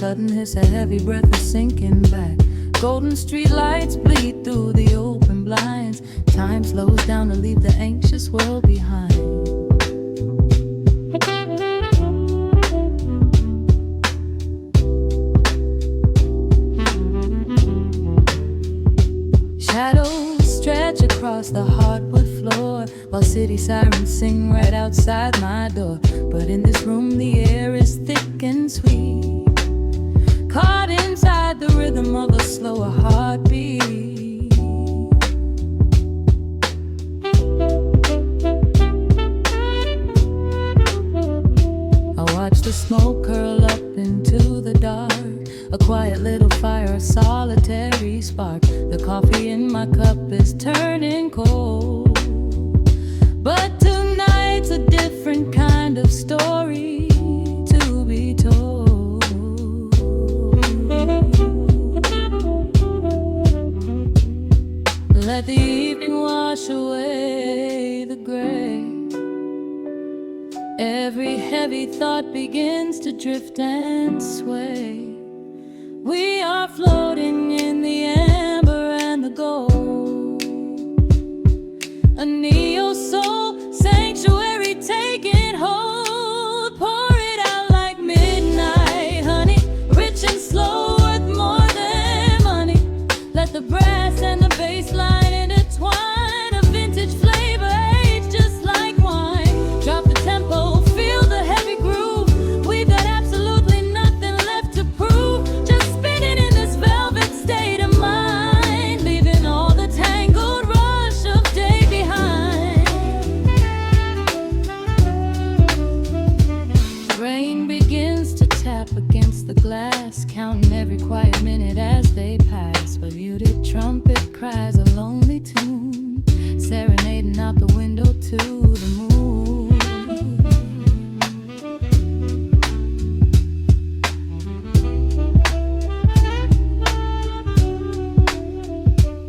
sudden hiss, a heavy breath is sinking back. Golden street lights bleed through the open blinds. Time slows down to leave the anxious world behind. Shadows stretch across the hardwood floor, while city sirens sing right outside my door. But in this room the air is thick and sweet, caught inside the rhythm of a slower heartbeat. I watch the smoke curl up into the dark, a quiet little fire, a solitary spark. The coffee in my cup is turning cold, but tonight's a different kind of story to be told. Let the evening wash away the gray. Every heavy thought begins to drift and sway. We are floating in the amber and the gold, a neo-soul sanctuary taking hold. Pour it out like midnight honey, rich and slow, worth more than money. Let the brass and the bass line intertwine, a vintage flavor aged just like wine. Drop the tempo, feel the heavy groove. We've got absolutely nothing left to prove, just spinning in this velvet state of mind, leaving all the tangled rush of day behind. Rain begins to tap against the glass, counting every quiet minute as they pass. A muted trumpet cries a lonely tune, serenading out the window to the moon.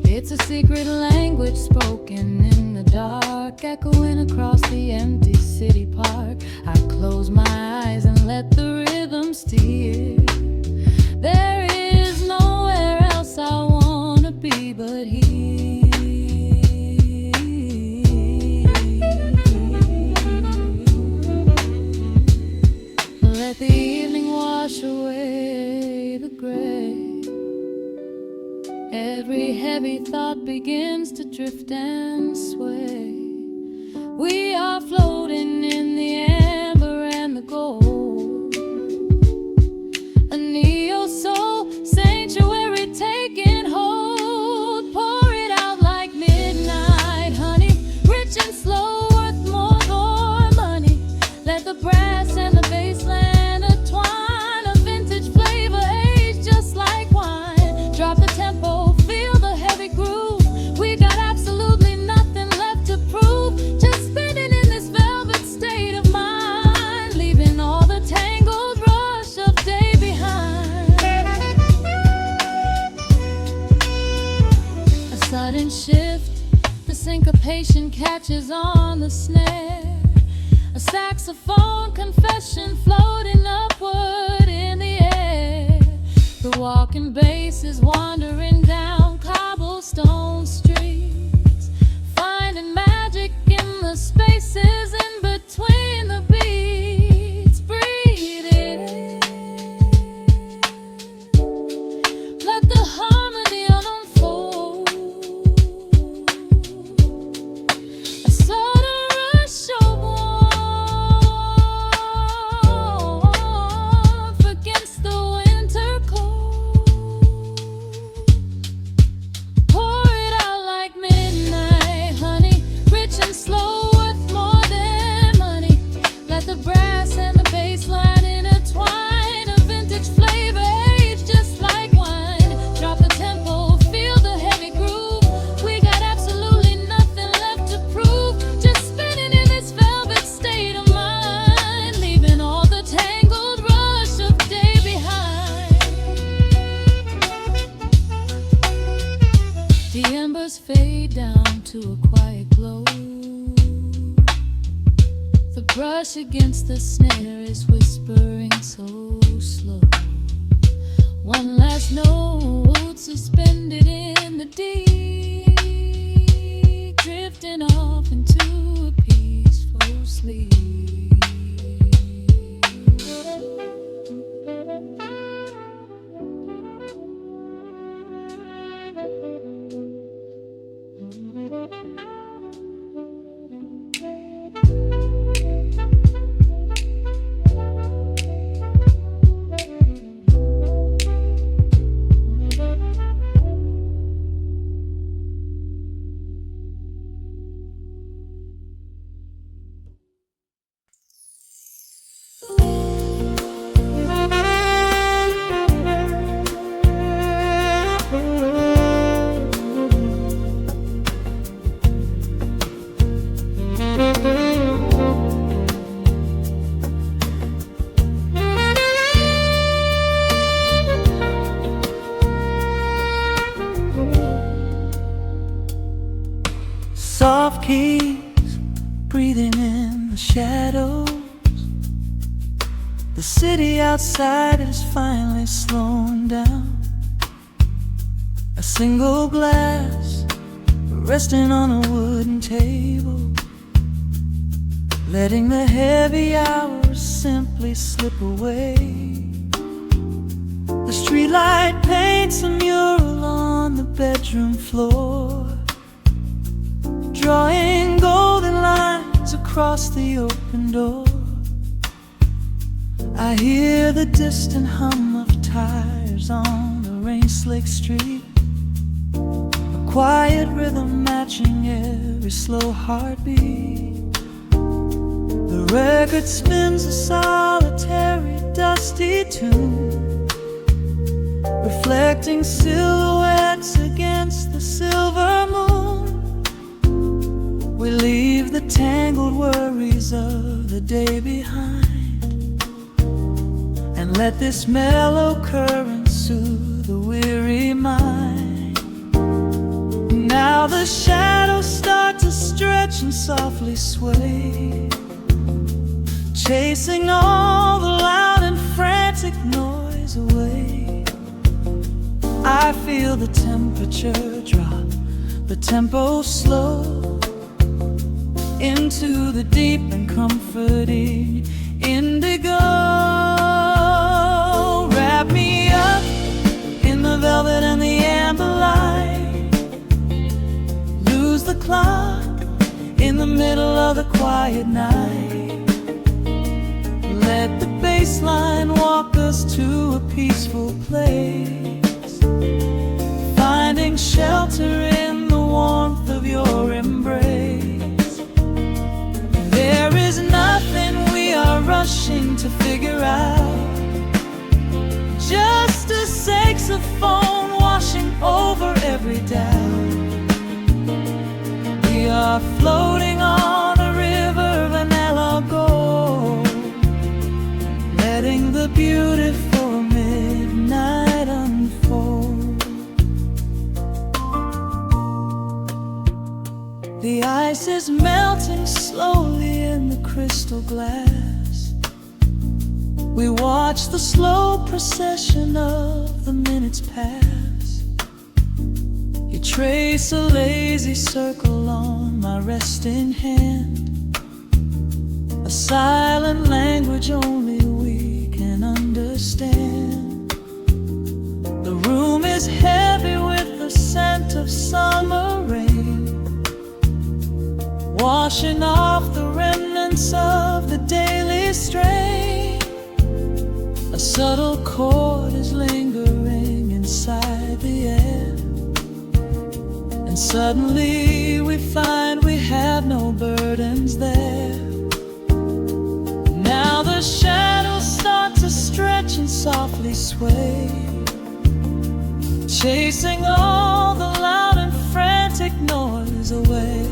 It's a secret language spoken in the dark, echoing across the empty city park. I close my eyes and let the rhythm steer. There is nowhere else I wanna be but here. Let the evening wash away the gray. Every heavy thought begins to drift and sway. We are floating in the amber and the gold, a neo-soul sanctuary taking hold. Pour it out like midnight honey, rich and slow, worth more than money. Let the brass and the bass line intertwine, a vintage flavor aged just like wine. Drop the tempo, feel the heavy groove. We got absolutely nothing left to prove, just spinning in this velvet state of mind, leaving all the tangled rush of day behind. A sudden shift, the syncopation catches on the snare. A saxophone confession floating upward in the air. The walking bass is wandering down cobblestone streets, finding magic in the spaces in between the beats. Breathe it in, let the harmony unfold. A sudden rush of warmth against the winter cold. Pour it out like midnight honey, rich and slow, worth more than money. Let the brass and the bass line intertwine, a vintage flavor aged just like wine. Drop the tempo, feel the heavy groove. We got absolutely nothing left to prove, just spinning in this velvet state of mind, leaving all the tangled rush of day behind. The embers fade down to a quiet glow. The brush against the snare is whispering so slow. One last note suspended in the deep, drifting off into a peaceful sleep. Soft keys breathing in the shadows. The city outside is finally slowing down. A single glass resting on a wooden table, letting the heavy hours simply slip away. The streetlight paints a mural on the bedroom floor, drawing golden lines across the open door. I hear the distant hum of tires on the rain-slicked street, a quiet rhythm matching every slow heartbeat. The record spins a solitary, dusty tune, reflecting silhouettes against the silver moon. We leave the tangled worries of the day behind, and let this mellow current soothe the weary mind. Now the shadows start to stretch and softly sway, chasing all the loud and frantic noise away. I feel the temperature drop, the tempo slow, into the deep and comforting indigo. Wrap me up in the velvet and the amber light, lose the clock in the middle of the quiet night. Let the bass line walk us to a peaceful place, finding shelter in the warmth of your embrace. There is nothing we are rushing to figure out, just a saxophone washing over every doubt. We are floating on a river of vanilla gold, letting the beautiful midnight unfold. The ice is melting slowly in the crystal glass. We watch the slow procession of the minutes pass. You trace a lazy circle on my resting hand, a silent language only we can understand. The room is heavy with the scent of summer rain, washing off the remnants of the daily strain. A subtle chord is lingering inside the air, and suddenly we find we have no burdens there. Now the shadows start to stretch and softly sway, chasing all the loud and frantic noise away.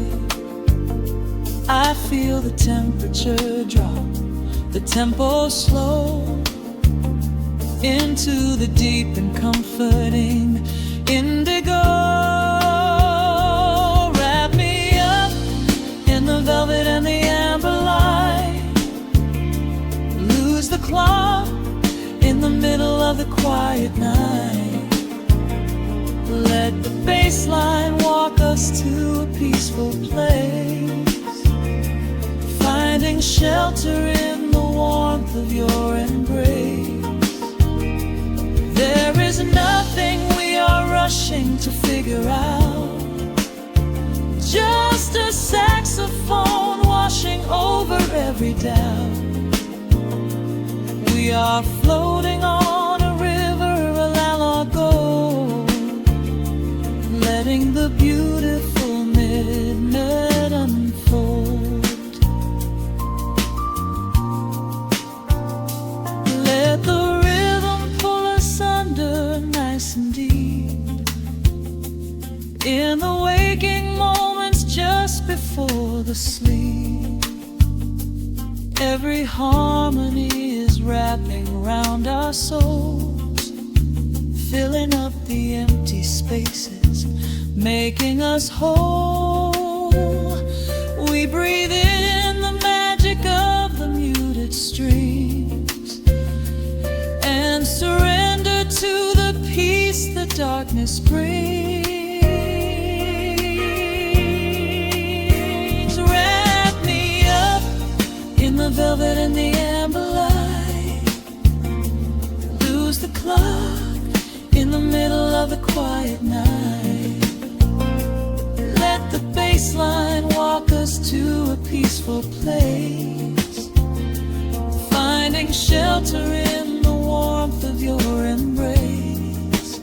I feel the temperature drop, the tempo slow, into the deep and comforting indigo. Wrap me up in the velvet and the amber light, lose the clock in the middle of the quiet night. figure out. Just a saxophone washing over every doubt. We are floating on a river, a go, letting the beautiful midnight unfold. Let the rhythm pull us under nice and deep, in the waking moments just before the sleep. Every harmony is wrapping around our souls, filling up the empty spaces, making us whole. We breathe in the magic of the muted streams and surrender to the peace the darkness brings. Wrap me up in the velvet and the amber light. Lose the clock in the middle of the quiet night. Let the bass line walk us to a peaceful place, finding shelter in the warmth of your embrace.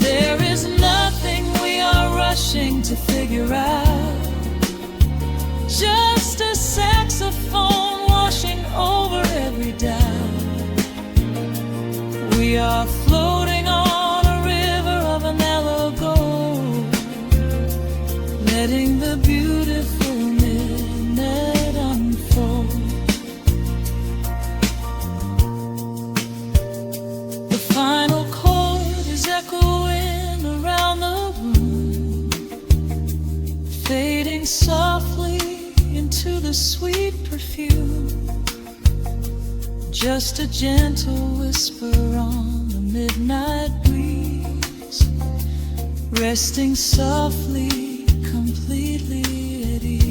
There is nothing we are rushing to figure out. Just a saxophone washing over every doubt. We are floating on a river of a mellow gold, letting the beautiful midnight unfold. The final chord is echoing around the room, fading softly into the sweet perfume. Just a gentle whisper on the midnight breeze, resting softly, completely at ease.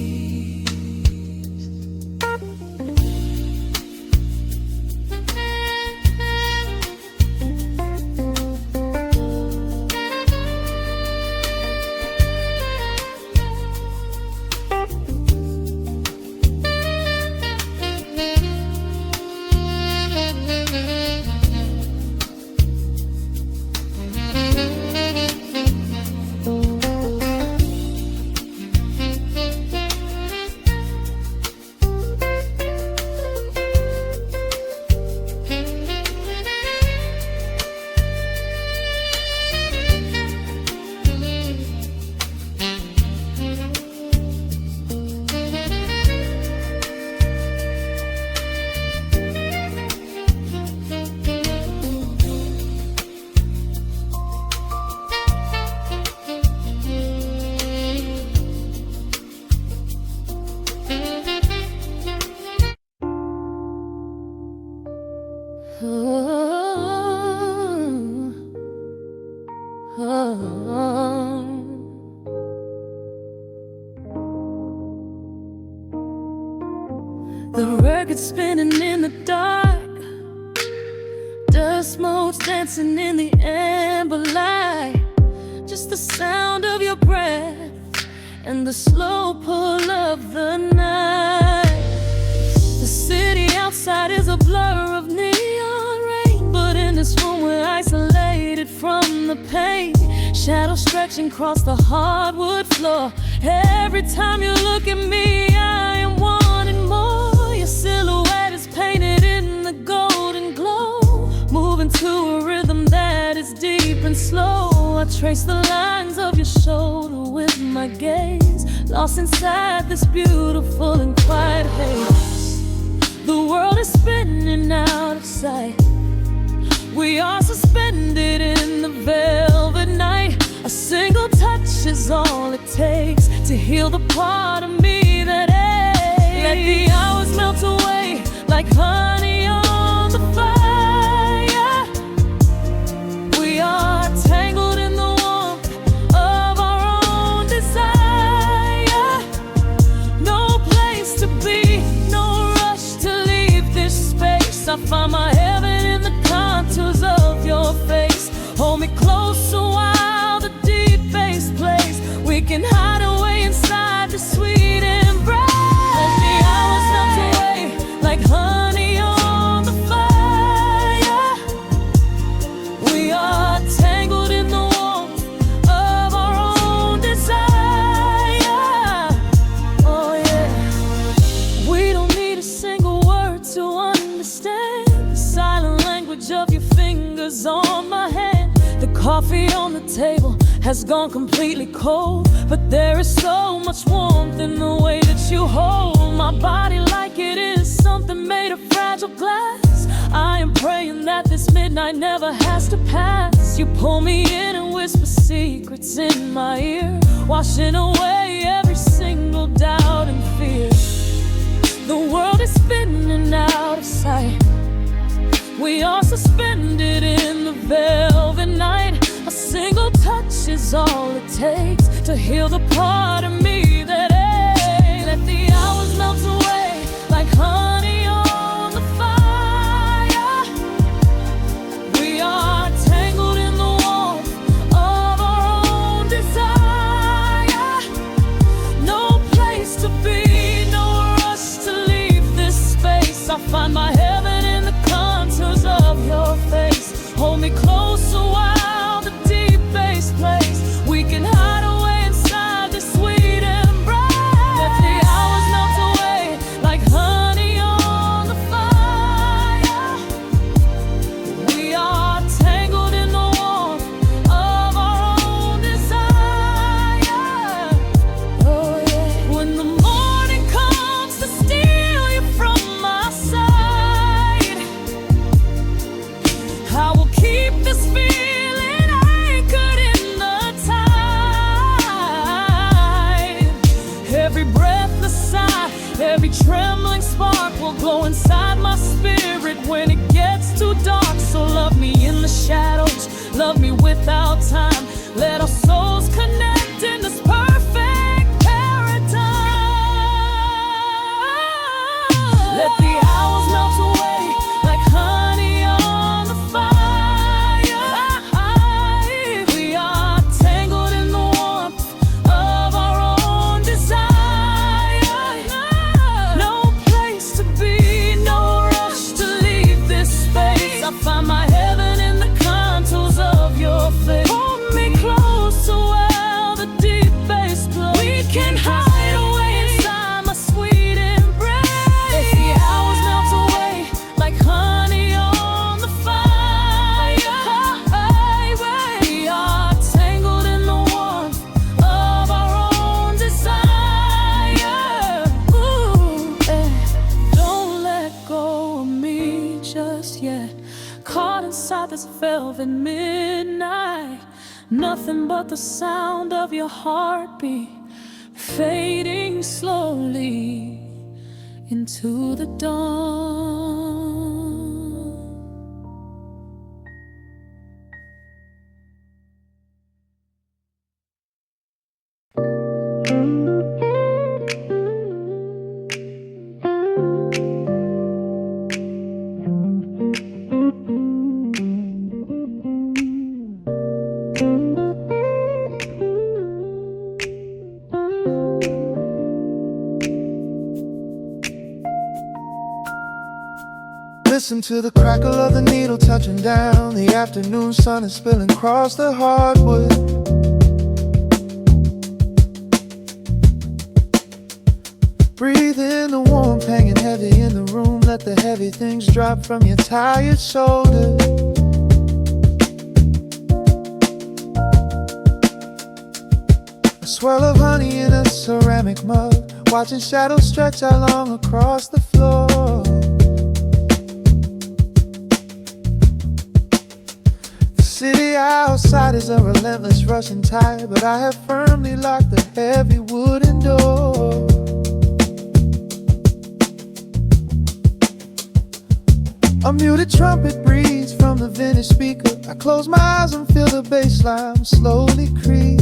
The record spinning in the dark, dust motes dancing in the amber light. Just the sound of your breath and the slow pull of the night. The city outside is a blur of neon rain, but in this room we're isolated from the pain. Shadows stretching across the hardwood floor. Every time you look at me, I am wanting more. Your silhouette is painted in the golden glow, moving to a rhythm that is deep and slow. I trace the lines of your shoulder with my gaze, lost inside this beautiful and quiet haze. The world is spinning out of sight. We are suspended in the velvet night. A single touch is all it takes to heal the part of me that aches. Let the hours melt away like honey on the fire. We are tangled in the warmth of our own desire. No place to be, no rush to leave this space. I find my heaven in the contours of your face. Hold me close a while the deep can hide away inside the sweet embrace. Let the hours melt away like honey on the fire. We are tangled in the warmth of our own desire. Oh yeah. We don't need a single word to understand the silent language of your fingers on my hand. The coffee on the table has gone completely cold, but there is so much warmth in the way that you hold my body like it is something made of fragile glass. I am praying that this midnight never has to pass. You pull me in and whisper secrets in my ear, washing away every single doubt and fear. The world is spinning out of sight. We are suspended in the velvet night. A single touch is all it takes to heal the part of me that aches. Let the hours melt away like honey on the fire. We are tangled in the warmth of our own desire. No place to be, no rush to leave this space. I find my heaven in the contours of your face. Hold me closer while the deep bass plays. We can hide away inside this sweet embrace. Let the hours melt away like honey on the fire. We are tangled in the warmth of our own desire. Oh yeah. When the morning comes to steal you from my side, I will keep this feeling anchored in the tide. Every breathless sigh, every trembling spark will glow inside my spirit when it gets too dark. So love me in the shadows, love me without time. Let our souls connect in this perfect paradise. Let the hours melt away like honey on the fire. We are tangled in the warmth of our own desire. No place to be, no rush to leave this space. I find my heaven in the contours of your face. Hold me closer while the deep bass plays. We can hide away inside my sweet embrace. Let the hours melt away like honey on the fire. We are tangled in the warmth of our own desire. Ooh, don't let go of me just yet. Caught inside this velvet midnight. Nothing but the sound of your heartbeat fading slowly into the dawn. Listen to the crackle of the needle touching down. The afternoon sun is spilling across the hardwood. Breathe in the warmth hanging heavy in the room. Let the heavy things drop from your tired shoulders. A swirl of honey in a ceramic mug, watching shadows stretch out long across the floor. The city outside is a relentless rushing tide, but I have firmly locked the heavy wooden door. A muted trumpet breathes from the vintage speaker. I close my eyes and feel the bass line slowly creep.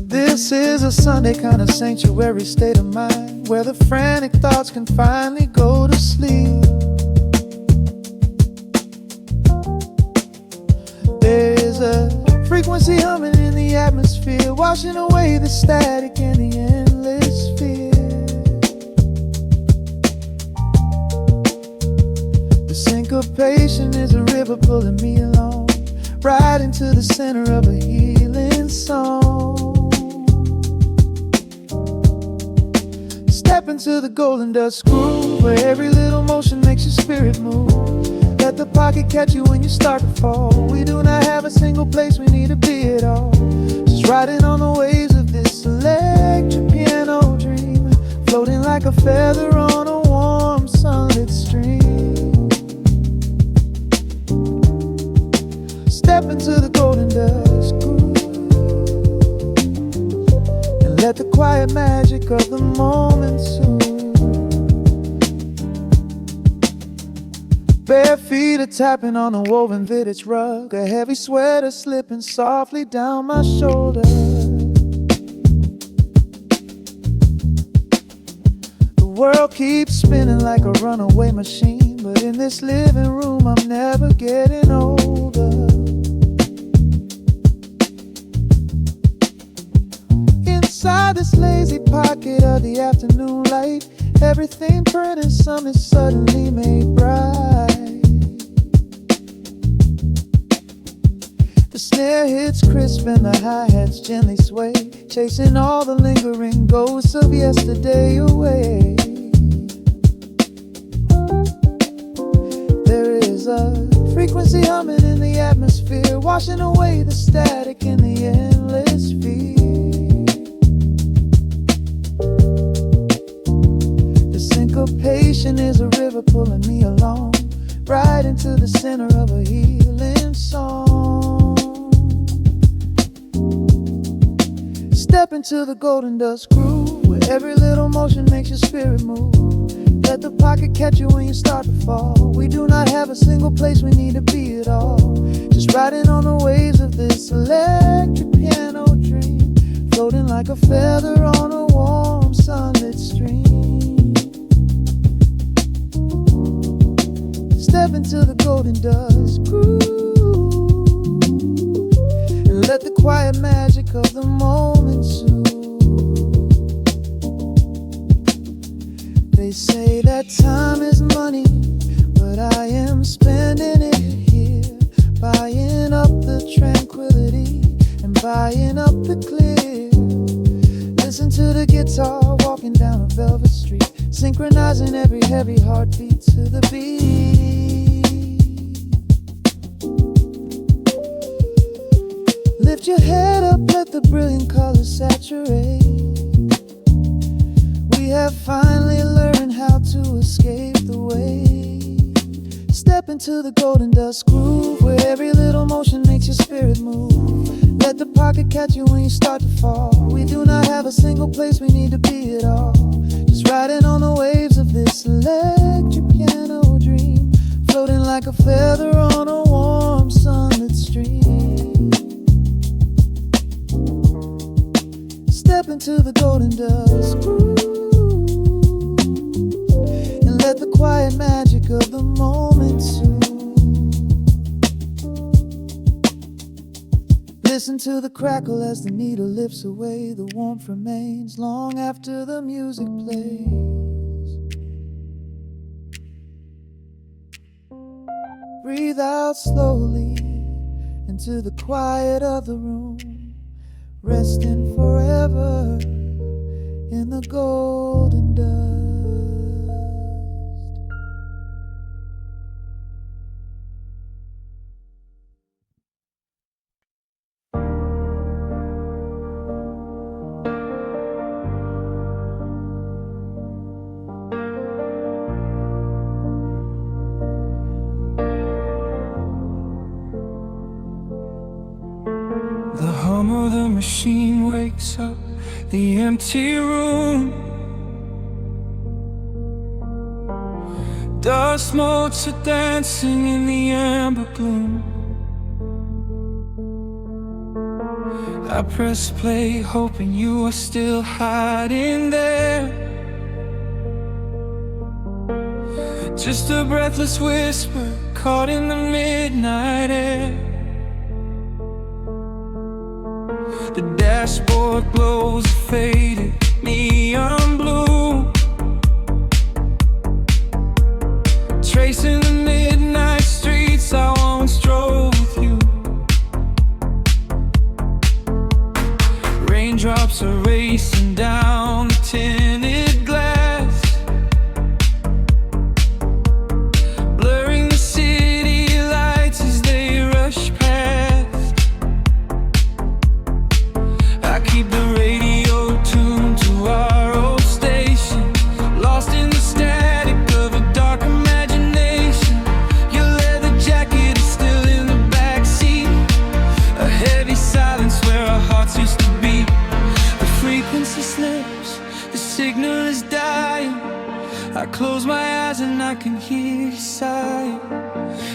This is a Sunday kind of sanctuary state of mind, where the frantic thoughts can finally go to sleep. There is a frequency humming in the atmosphere, washing away the static and the endless fear. The syncopation is a river pulling me along, right into the center of a healing song. Step into the golden dust groove, where every little motion makes your spirit move. Let the pocket catch you when you start to fall. We do not have a single place we need to be at all. Just riding on the waves of this electric piano dream, floating like a feather on a warm sunlit stream. Step into the golden dust groove and let the quiet magic of the moment soothe. Bare feet are tapping on a woven vintage rug, a heavy sweater slipping softly down my shoulder. The world keeps spinning like a runaway machine, but in this living room I'm never getting older. Inside this lazy pocket of the afternoon light, everything burning, something suddenly made bright. The snare hits crisp and the hi-hats gently sway, chasing all the lingering ghosts of yesterday away. There is a frequency humming in the atmosphere, washing away the static and the endless fear. Syncopation is a river pulling me along, right into the center of a healing song. Step into the golden dust groove, where every little motion makes your spirit move. Let the pocket catch you when you start to fall. We do not have a single place we need to be at all. Just riding on the waves of this electric piano dream, floating like a feather on a warm sunlit stream. Step into the golden dust groove and let the quiet magic of the moment soothe. They say that time is money, but I am spending it here, buying up the tranquility and buying up the clear. Listen to the guitar walking down a velvet street, synchronizing every heavy heartbeat to the beat. Lift your head up, let the brilliant colors saturate. We have finally learned how to escape the wave. Step into the golden dust groove, where every little motion makes your spirit move. Let the pocket catch you when you start to fall. We do not have a single place we need to be at all. Just riding on the waves of this electric piano dream, floating like a feather on a warm sunlit stream. Step into the golden dust groove and let the quiet magic of the moment soothe. Listen to the crackle as the needle lifts away. The warmth remains long after the music plays. Breathe out slowly into the quiet of the room, resting forever in the golden dust. The hum of the machine wakes up the empty room. Dust motes are dancing in the amber gloom. I press play, hoping you are still hiding there. Just a breathless whisper caught in the midnight air. The dashboard glows a faded neon blue, tracing the midnight streets I once drove with you. Raindrops are racing down the tinted glass, blurring the city lights as they rush past. I keep the radio tuned to our old station, lost in the static of a dark imagination. Your leather jacket is still in the backseat, a heavy silence where our hearts used to beat. The frequency slips, the signal is dying. I close my eyes and I can hear you sighing.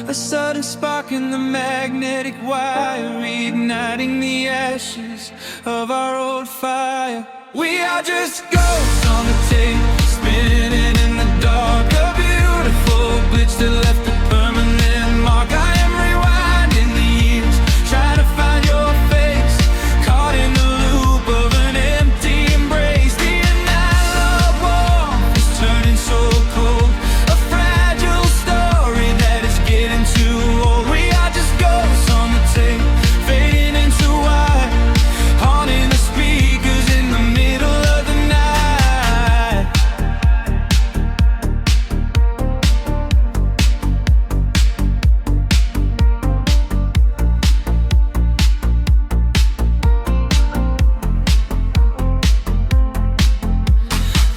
A sudden spark in the magnetic wire, reigniting the ashes of our old fire. We are just ghosts on the tape, spinning in the dark. A beautiful glitch that left a permanent mark. I am rewinding the years, trying to find your face, caught in the loop of an empty embrace. The analog warmth is turning so cold, a fragile story that is getting too old. We are just ghosts on the tape, fading into white, haunting the speakers in the middle of the night.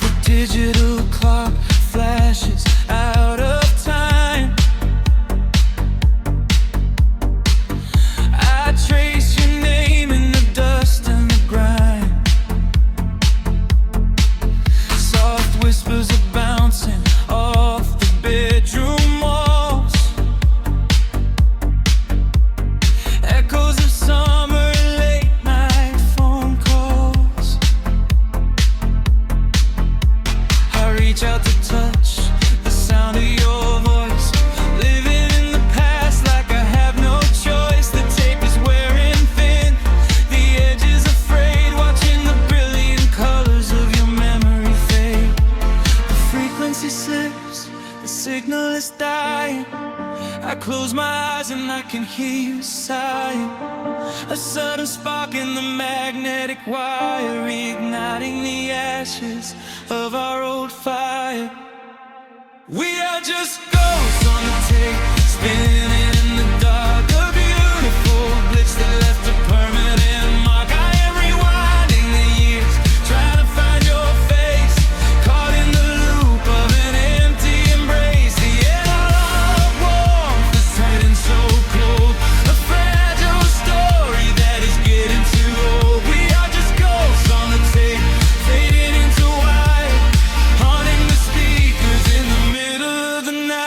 The digital clock flashes out of time. I trace your name in the dust and the grime. Soft whispers are bouncing off the bedroom walls, echoes of summer late night phone calls. I reach out to touch the sound of your voice, living in the past like I have no choice. The tape is wearing thin, the edge is afraid, watching the brilliant colors of your memory fade. The frequency slips, the signal is dying. I close my eyes and I can hear you sighing. A sudden spark in the magnetic wire, reigniting the ashes of our old fire. We are just ghosts on the tape, spinning in the dark. A beautiful glitch that left a permanent mark. I am rewinding the years, trying to find your face, caught in the loop of an empty embrace. The analog warmth is turning so cold, a fragile story that is getting too old. We are just ghosts on the tape, fading into white, haunting the speakers in the middle of the night.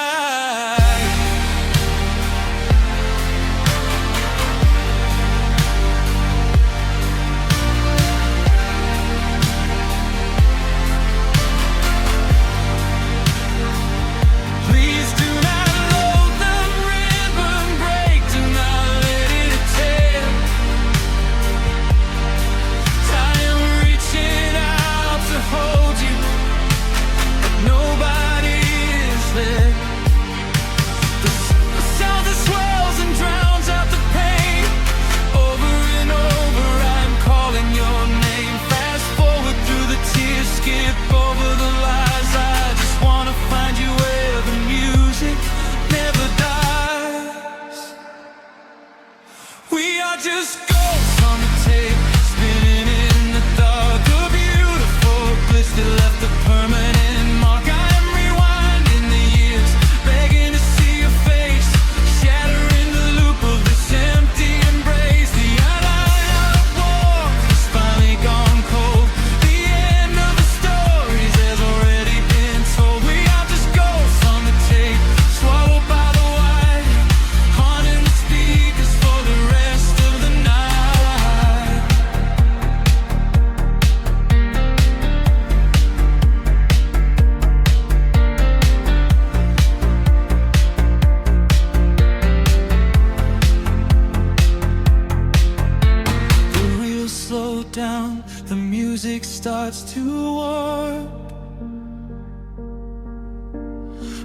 down, the music starts to warp.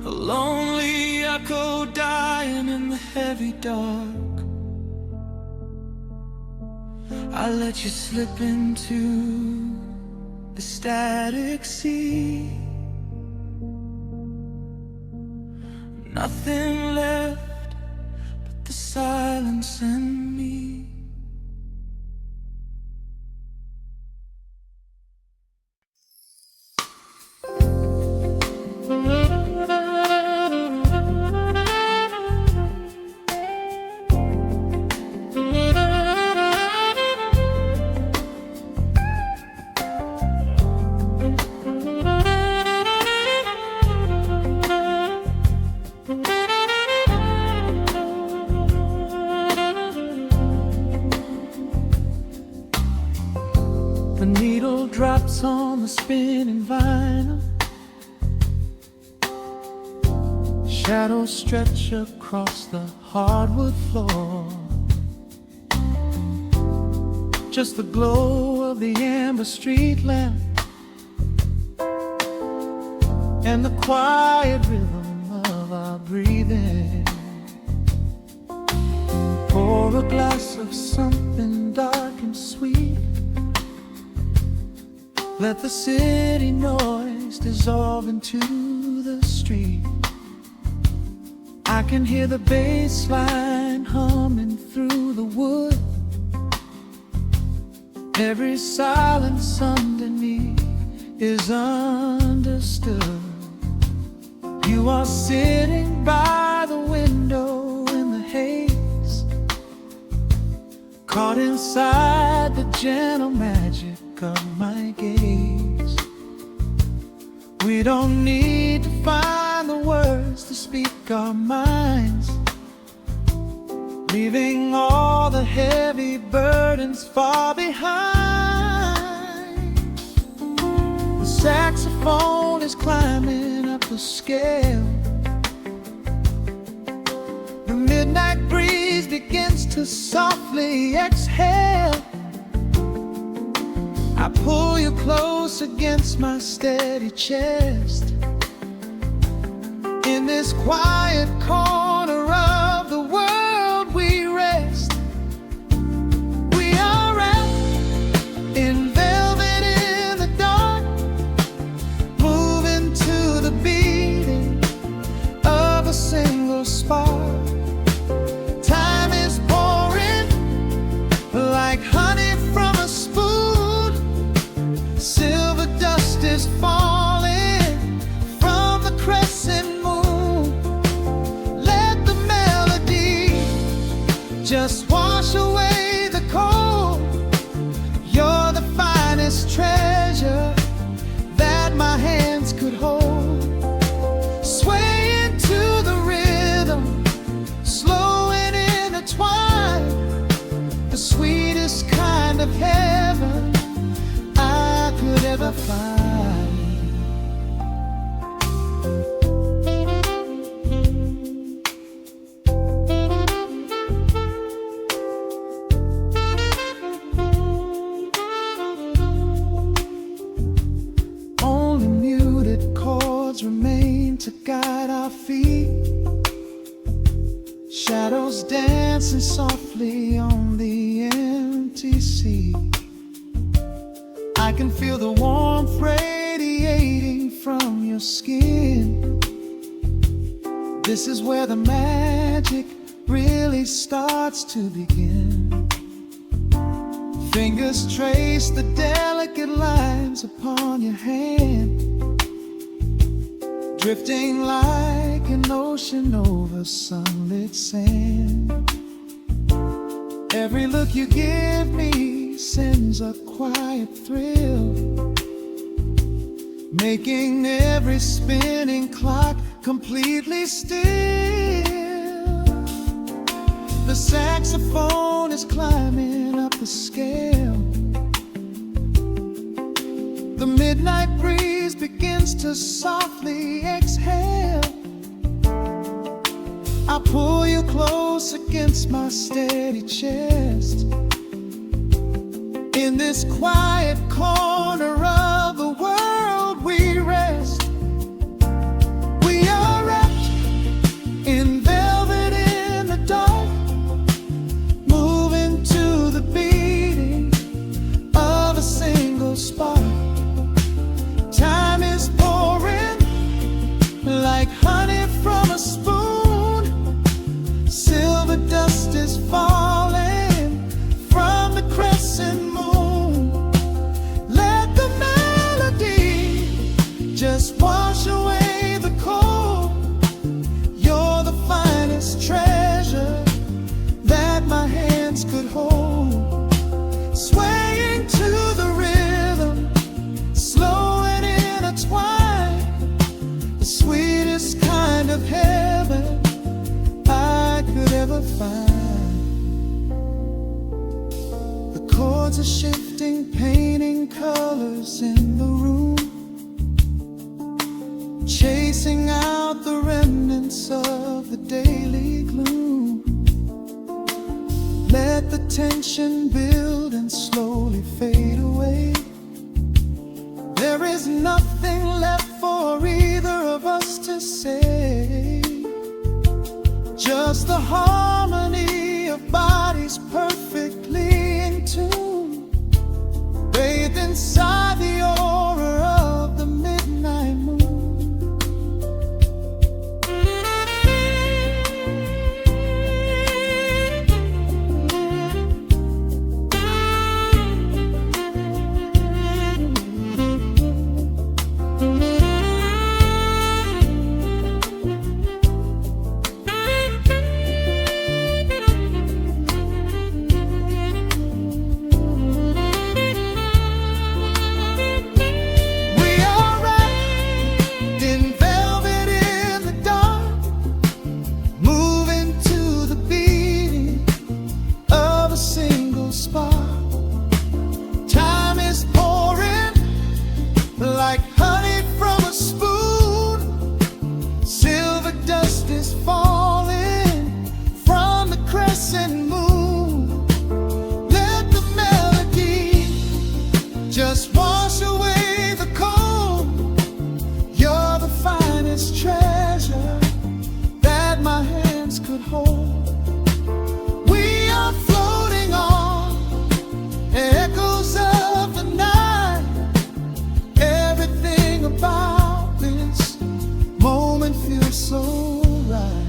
A lonely echo dying in the heavy dark. I let you slip into the static sea. Nothing left but the silence and me. The needle drops on the spinning vinyl. Shadows stretch across the hardwood floor. Just the glow of the amber street lamp and the quiet rhythm of our breathing. Pour a glass of something dark and sweet. Let the city noise dissolve into the street. I can hear the bass line humming through the wood. Every silence underneath is understood. You are sitting by the window in the haze, caught inside the gentle magic of my gaze. We don't need to find the words to speak our minds, leaving all the heavy burdens far behind. The saxophone is climbing up the scale. The midnight breeze begins to softly exhale. I pull you close against my steady chest. In this quiet corner of the world we rest. We are wrapped in velvet in the dark, moving to the beating of a single spark. Time is pouring like honey from a spoon. Silver dust is falling from the crescent moon. Let the melody just wash away the cold. You're the finest treasure that my hands could hold. Sway into the rhythm, slow and intertwined. The sweetest kind of heaven I could ever find. Only muted chords remain to guide our feet. Shadows dancing softly on the empty sea. I can feel the warmth radiating from your skin. This is where the magic really starts to begin. Fingers trace the delicate lines upon your hand, drifting like an ocean over sunlit sand. Every look you give me sends a quiet thrill, making every spinning clock completely still. The saxophone is climbing up the scale. The midnight breeze begins to softly exhale. I pull you close against my steady chest. In In this quiet corner of the world we rest. We are wrapped in velvet in the dark, moving to the beating of a single spark. Time is pouring like honey from a spoon. Silver dust is falling from the crescent moon. Let the melody just wash away the cold. You're the finest treasure that my hands could hold. Swaying to the rhythm, slow and intertwined, the sweetest kind of heaven I could ever find. The chords are shifting, painting colors in the room, chasing out the remnants of the daily gloom. Let the tension build and slowly fade away. There is nothing left for either of us to say. Just the harmony of bodies perfectly in tune, bathed inside the aura of the midnight moon. Like honey from a spoon, silver dust is falling from the crescent moon. Let the melody just wash away the cold. You're the finest treasure that my hands could hold. We are floating on echoes of the night. Everything about this moment feels so right.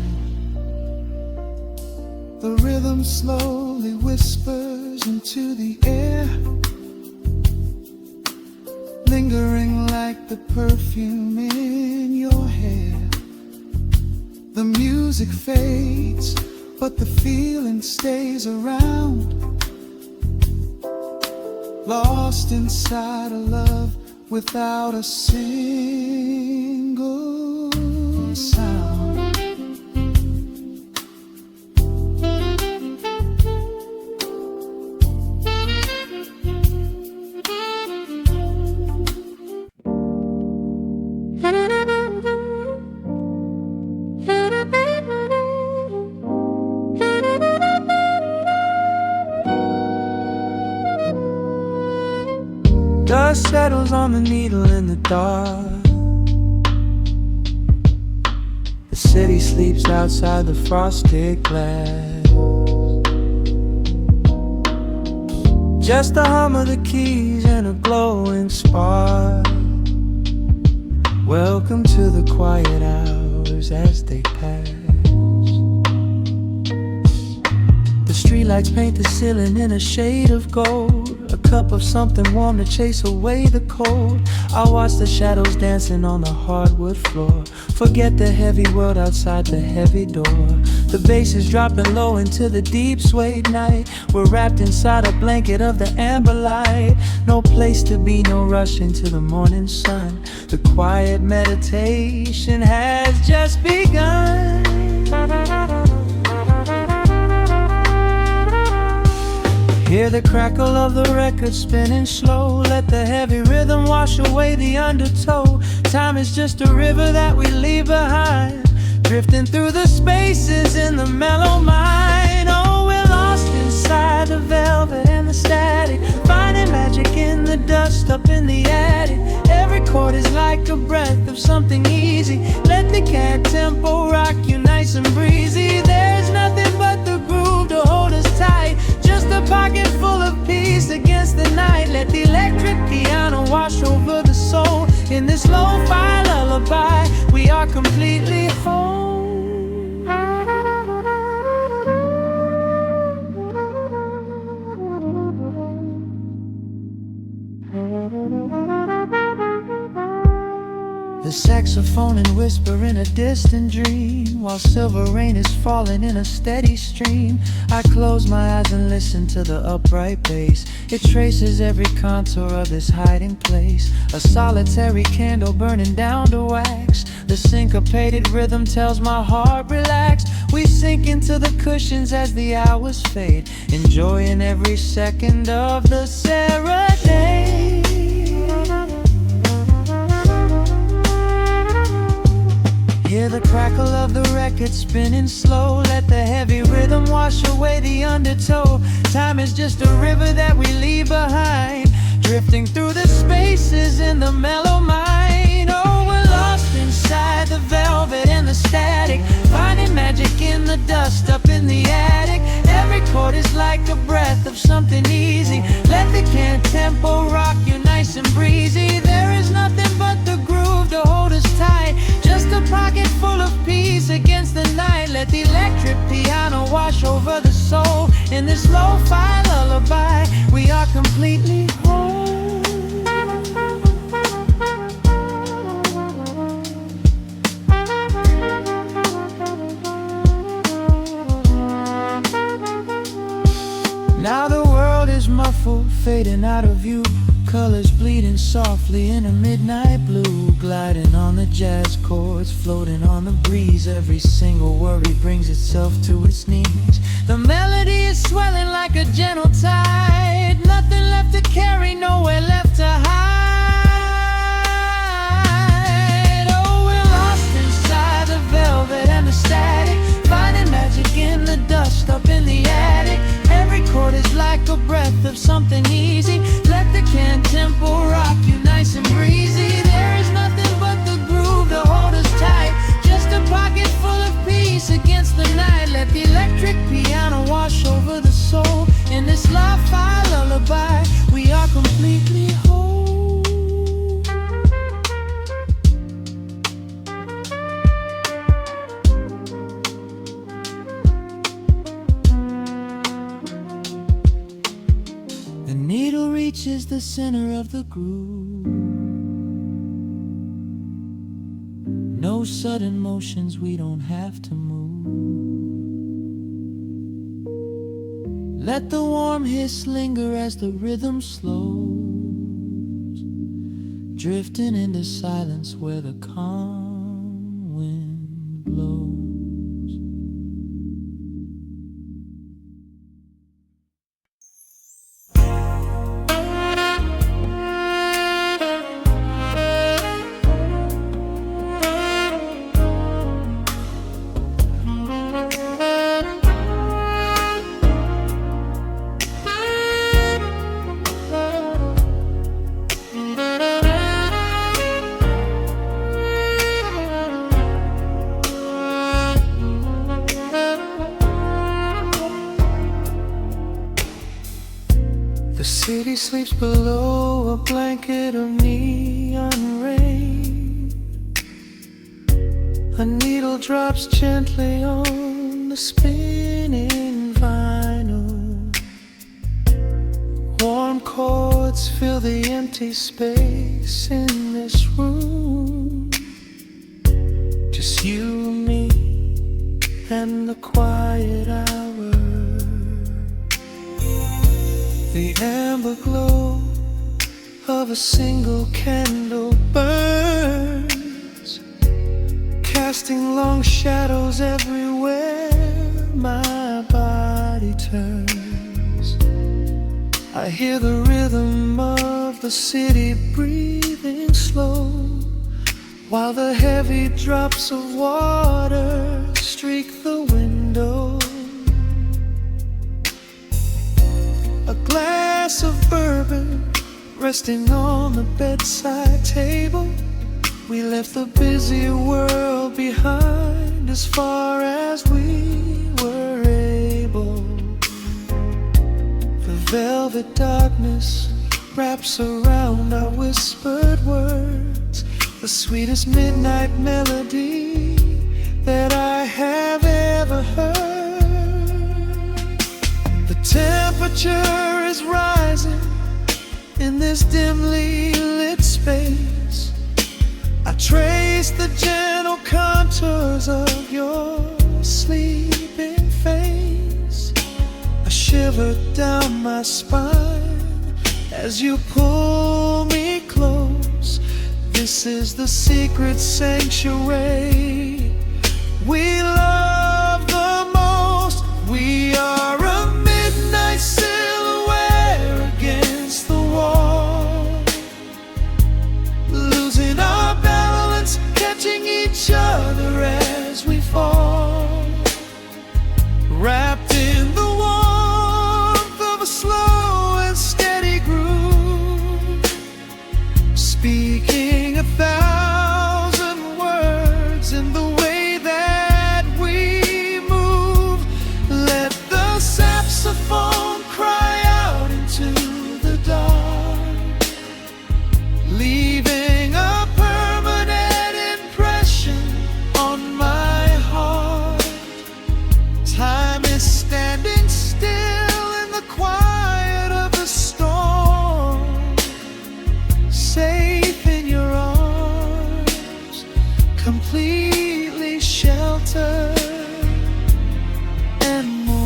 The rhythm slowly whispers into the air, lingering like the perfume in your hair. The music fades, but the feeling stays around, lost inside a love without a single sound. Dust settles on the needle in the dark. The city sleeps outside the frosted glass. Just the hum of the keys and a glowing spark. Welcome to the quiet hours as they pass. The streetlights paint the ceiling in a shade of gold. A cup of something warm to chase away the cold. I watch the shadows dancing on the hardwood floor. Forget the heavy world outside the heavy door. The bass is dropping low into the deep suede night. We're wrapped inside a blanket of the amber light. No place to be, no rush into the morning sun. The quiet meditation has just begun. Hear the crackle of the record spinning slow. Let the heavy rhythm wash away the undertow. Time is just a river that we leave behind, drifting through the spaces in the mellow mind. Oh, we're lost inside the velvet and the static, finding up in the attic. Every chord is like a breath of something easy. Let the cat tempo rock you nice and breezy. There's nothing but the groove to hold us tight. Just a pocket full of peace against the night. Let the electric piano wash over the soul. In this lo-fi lullaby, we are completely home. The saxophone and whisper in a distant dream, while silver rain is falling in a steady stream. I close my eyes and listen to the upright bass. It traces every contour of this hiding place. A solitary candle burning down to wax. The syncopated rhythm tells my heart relax. We sink into the cushions as the hours fade, enjoying every second of the serenade. Hear the crackle of the record spinning slow. Let the heavy rhythm wash away the undertow. Time is just a river that we leave behind, drifting through the spaces in the mellow mind. Oh, we're lost inside the velvet and the static, finding magic in the dust up in the attic. Every chord is like a breath of something easy. Let the can tempo rock you nice and breezy. There is nothing but the groove to hold us tight. Just a pocket full of peace against the night. Let the electric piano wash over the soul. In this lo-fi lullaby, we are completely whole. Now the world is muffled, fading out of view. Colors bleeding softly in a midnight blue, gliding on the jazz chords, floating on the breeze. Every single worry brings itself to its knees. The melody is swelling like a gentle tide. Nothing left to carry, nowhere left to hide. Oh, we're lost inside the velvet and the static, finding magic in the dust up in the attic. Every chord is like a breath of something easy. Let the can tempo rock you nice and breezy. There is nothing but the groove to hold us tight. Just a pocket full of peace against the night. Let the electric piano wash over the soul. In this lo-fi lullaby, we are completely whole. The needle reaches the center of the groove. No sudden motions, we don't have to move. Let the warm hiss linger as the rhythm slows, drifting into silence where the calm wind blows. The city sleeps below a blanket of neon rain. A needle drops gently on the spinning vinyl. Warm chords fill the empty space in this room. Just you and me and the quiet hour. The amber glow of a single candle burns, casting long shadows everywhere my body turns. I hear the rhythm of the city breathing slow, while the heavy drops of water streak the window. A glass of bourbon resting on the bedside table. We left the busy world behind as far as we were able. The velvet darkness wraps around our whispered words, the sweetest midnight melody that I have ever heard. The temperature is rising in this dimly lit space. I trace the gentle contours of your sleeping face. A shiver down my spine as you pull me close. This is the secret sanctuary we love the most. We are a midnight silhouette against the wall, losing our balance, catching each other as we fall, wrapped in the warmth of a slow and steady groove, speaking 1,000 words in the way that we move. Let the saxophone cry out into the dark, leaving a permanent impression on my heart. Time is standing still in the quiet of the storm, safe in your arms, completely sheltered and more.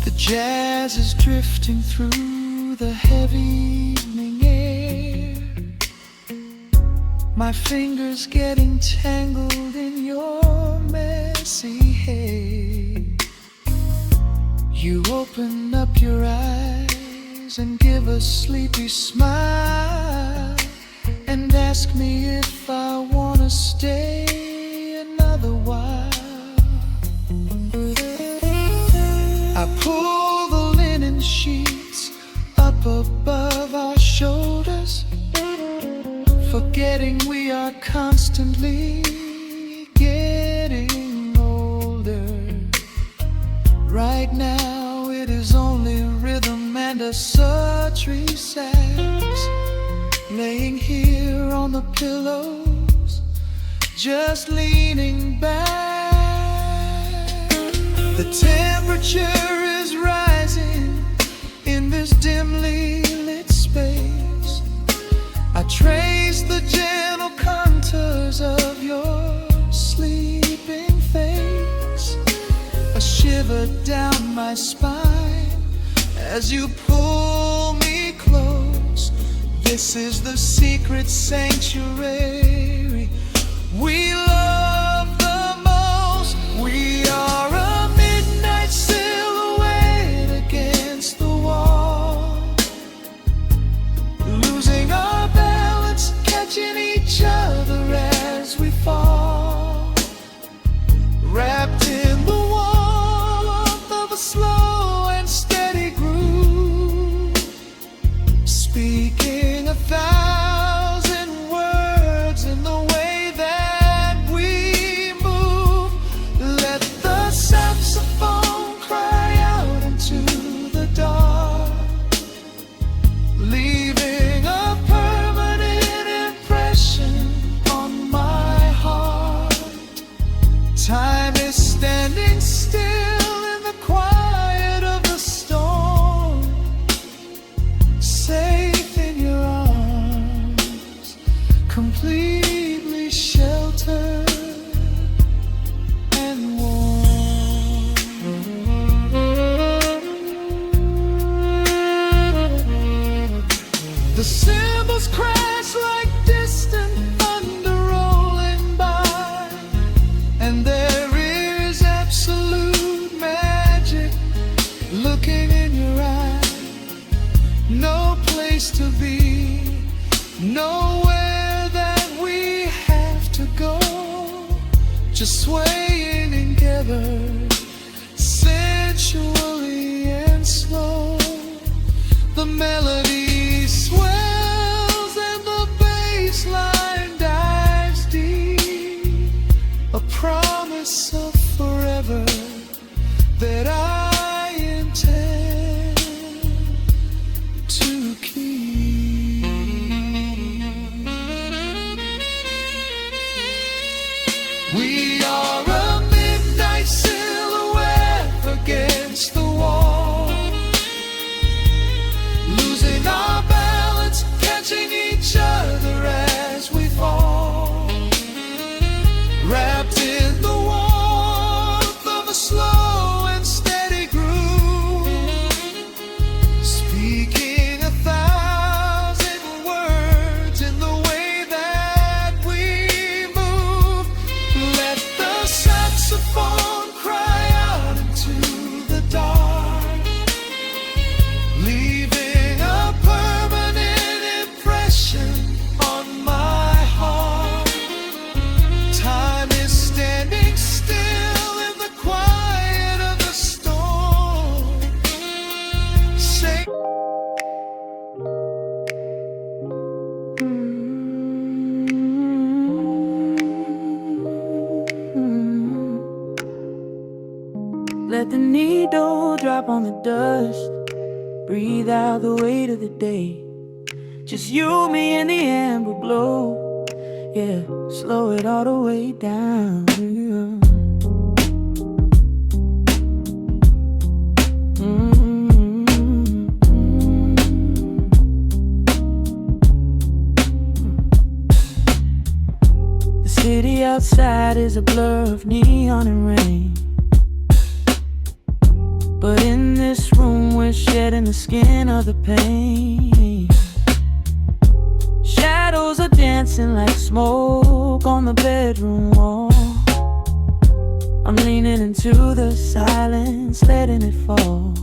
The jazz is drifting through the heavy evening air, my fingers getting tangled in your messy hair. You open up your eyes and give a sleepy smile and ask me if I wanna stay another while. I pull the linen sheets up above our shoulders, forgetting we are constantly getting older. Right now it is only rhythm and a sultry sax, laying here on the pillows, just leaning back. The temperature is rising in this dimly lit space. I trace the gentle contours of your sleeping face. A shiver down my spine as you pull me close. This is the secret sanctuary we love the most. We are a midnight silhouette against the wall, losing our balance, catching each other as we fall, wrapped in the warmth of a slow and steady groove, speaking 1,000 words in the way that we move. Let the saxophone cry out into the dark, leaving a permanent impression on my heart. Time is standing still in the quiet of the storm, safe in your arms, completely sheltered and warm. The cymbals crash like distant thunder rolling by, and there is absolute magic looking in your eye. No place place to be, nowhere that we have to go, just swaying together, sensually and slow. The melody swells and the bass line dives deep, a promise of forever that I intend to keep. We are a midnight silhouette against the wall, losing our balance, catching each other as we fall, wrapped in the warmth of a slow and steady groove, speaking 1,000 words in the way that we move. Let the saxophone cry out into the dark, leaving a permanent impression on my heart. Time is standing still in the quiet of the storm. Say let the needle drop on the dust, breathe out the weight of the day. Just you, me, and the amber glow. Yeah, slow it all the way down. The city outside is a blur of neon and rain, but in this room we're shedding the skin of the pain. Shadows are dancing like smoke on the bedroom wall. I'm leaning into the silence, letting it fall.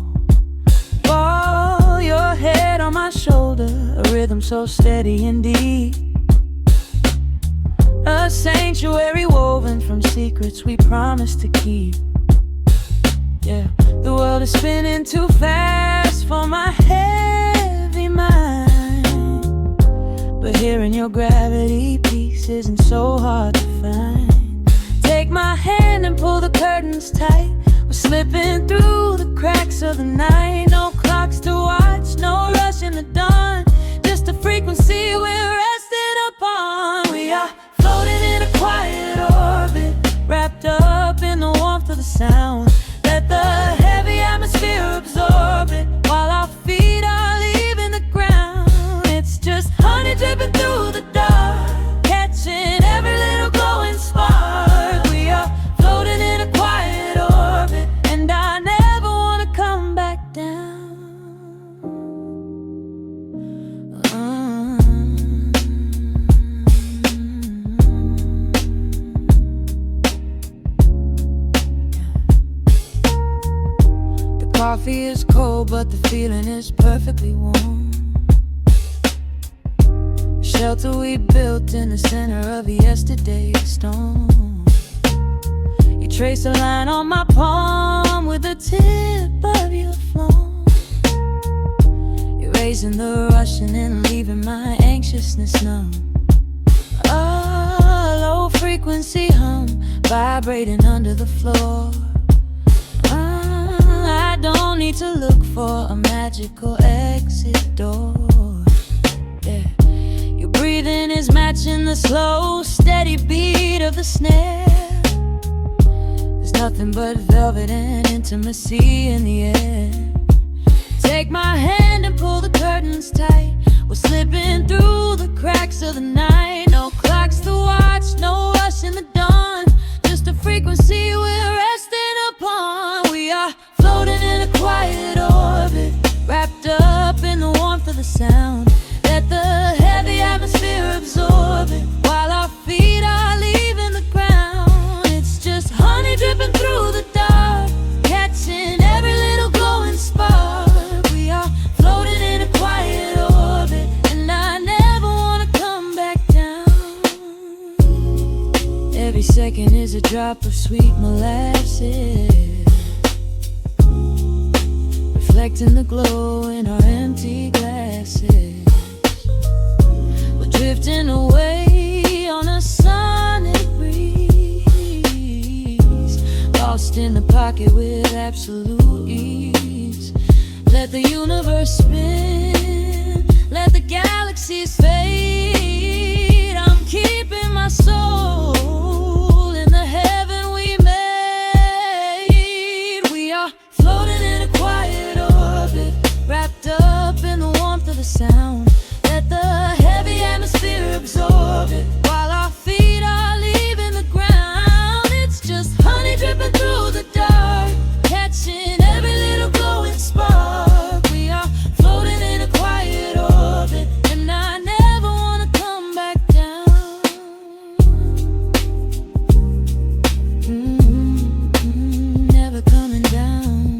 Fall your head on my shoulder, a rhythm so steady and deep, a sanctuary woven from secrets we promised to keep. Yeah, the world is spinning too fast for my heavy mind, but hearing your gravity piece isn't so hard to find. Take my hand and pull the curtains tight. We're slipping through the cracks of the night. No clocks to watch, no rush in the dawn, just a frequency we're resting upon. We are floating in a quiet orbit, wrapped up in the warmth of the sound. Let the heavy atmosphere absorb it while our feet are leaving the ground. It's just honey dripping through the dark, catching every little glowing spark. We are floating in a quiet orbit, and I never want to come back down. Coffee is cold, but the feeling is perfectly warm. Shelter we built in the center of yesterday's storm. You trace a line on my palm with the tip of your phone, erasing the rushing and leaving my anxiousness numb. A low frequency hum vibrating under the floor. I don't need to look for a magical exit door. Yeah, your breathing is matching the slow, steady beat of the snare. There's nothing but velvet and intimacy in the air. Take my hand and pull the curtains tight. We're slipping through the cracks of the night. No clocks to watch, no rush in the dawn, just a frequency we're resting upon. We are floating in a quiet orbit, wrapped up in the warmth of the sound. Let the heavy atmosphere absorb it while our feet are leaving the ground. It's just honey dripping through the dark, catching every little glowing spark. We are floating in a quiet orbit, Chicken is a drop of sweet molasses, reflecting the glow in our empty glasses. We're drifting away on a sonic breeze, lost in the pocket with absolute ease. Let the universe spin, let the galaxies fade. I'm keeping my soul in the heaven we made. We are floating in a quiet orbit, wrapped up in the warmth of the sound. Let the heavy atmosphere absorb it, while our feet are leaving the ground. It's just honey dripping through the dark, catching every little glowing spark. We are floating in a quiet orbit, and I never wanna come back down. Never coming down.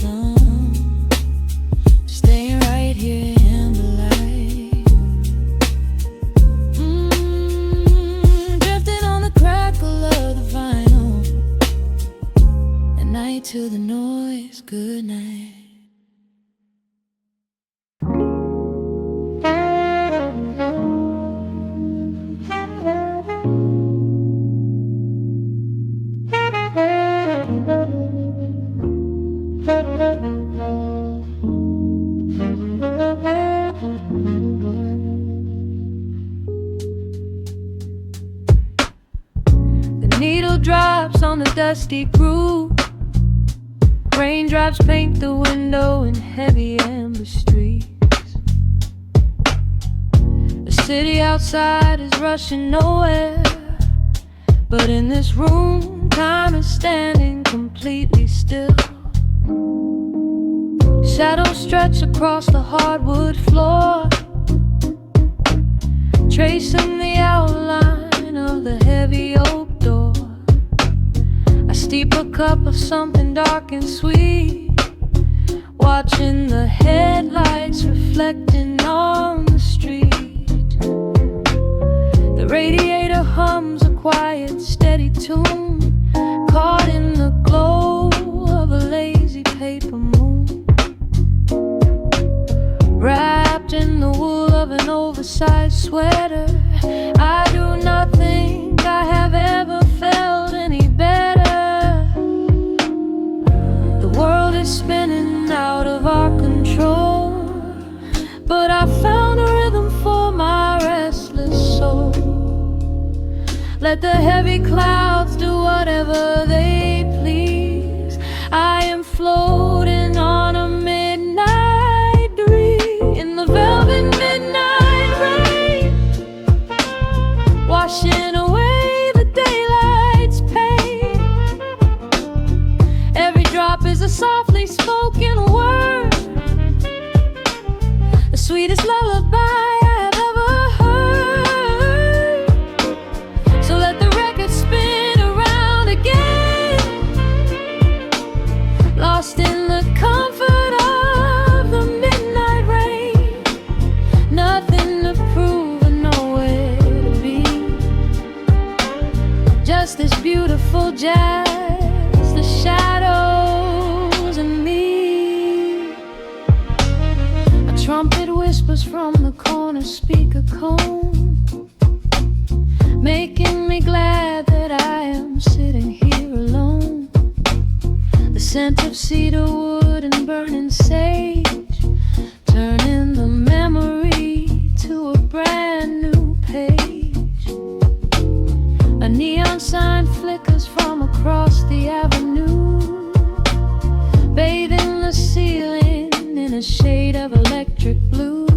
No, staying right here in the light. Drifting on the crackle of the vinyl. At night to the noise, good night. The needle drops on the dusty groove. Raindrops paint the window in heavy amber streets. The city outside is rushing nowhere, but in this room, time is standing completely still. Shadows stretch across the hardwood floor, tracing the outline of the heavy oak door. I steep a cup of something dark and sweet, watching the headlights reflecting on the street. The radiator hums a quiet, steady tune, caught in the glow of a lazy paper moon. Wrapped in the wool of an oversized sweater, I do not think I have ever felt any better. The world is spinning out of our control, but I found a rhythm for my restless soul. Let the heavy clouds do whatever they please. I am floating on a midnight breeze in the velvet midnight rain, washing away the daylight's pain. Every drop is a softly spoken word, the sweetest lullaby I have ever heard. So let the record spin around again, lost in the comfort of the midnight rain. Nothing to prove and nowhere to be, just this beautiful jazz, the shadows and me. A trumpet whispers from the corner speaker cone, making me glad that I am sitting here alone. The scent of cedar wood and burning sage, turning the memory to a brand new page. A neon sign flickers from across the avenue, bathing the ceiling in a shade of electric blue.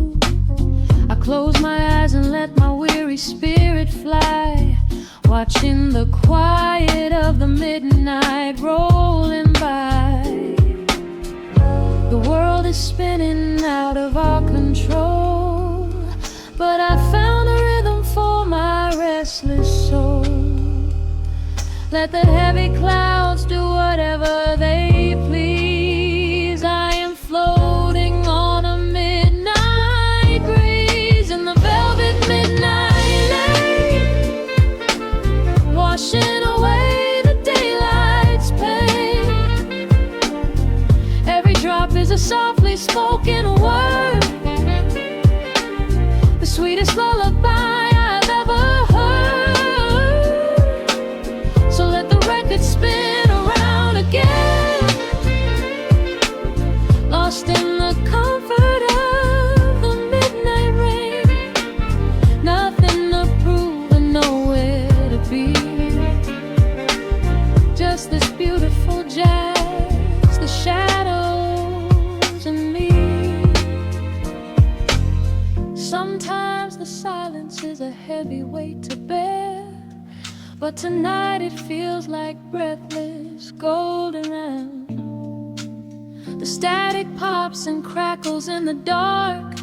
I close my eyes and let my weary spirit fly, watching the quiet of the midnight rolling by. The world is spinning out of our control, but I found a rhythm for my restless soul. Let the heavy clouds do whatever they please. I am floating on a midnight breeze in the velvet midnight lane, spoken word, the sweetest lullaby I've ever heard. So let the record spin around again, lost in the comfort of the midnight rain. Nothing to prove and nowhere to be, just this beautiful jazz, the shadows and me. Sometimes the silence is a heavy weight to bear, but tonight it feels like breathless golden round. The static pops and crackles in the dark,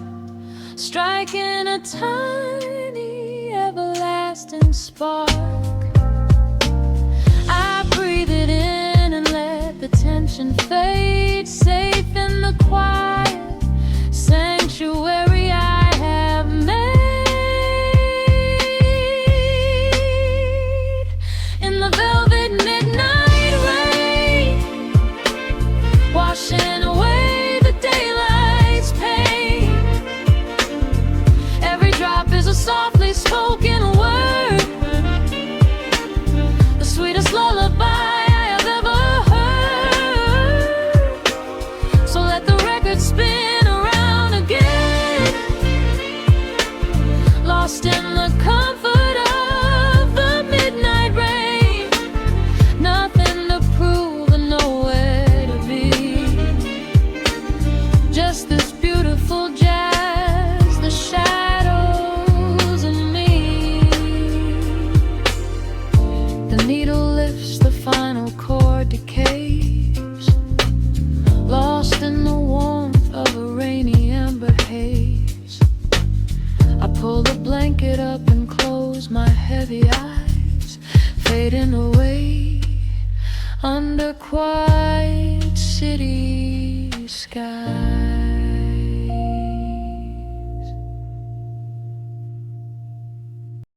striking a tiny everlasting spark. I breathe it in and let the tension fade, safe in the quiet sanctuary I have made. In the velvet midnight rain, washing away the daylight's pain. Every drop is a softly spoken word, the sweetest lullaby I have ever heard. So let the record spin around again, lost in the comfort of the midnight rain. Nothing to prove and nowhere to be, just this beautiful jazz, the shadows and me. The needle lifts, the final chord decays, lost in the warmth of a rainy amber haze. I pull the blanket up and close my heavy eyes, fading away under quiet city skies.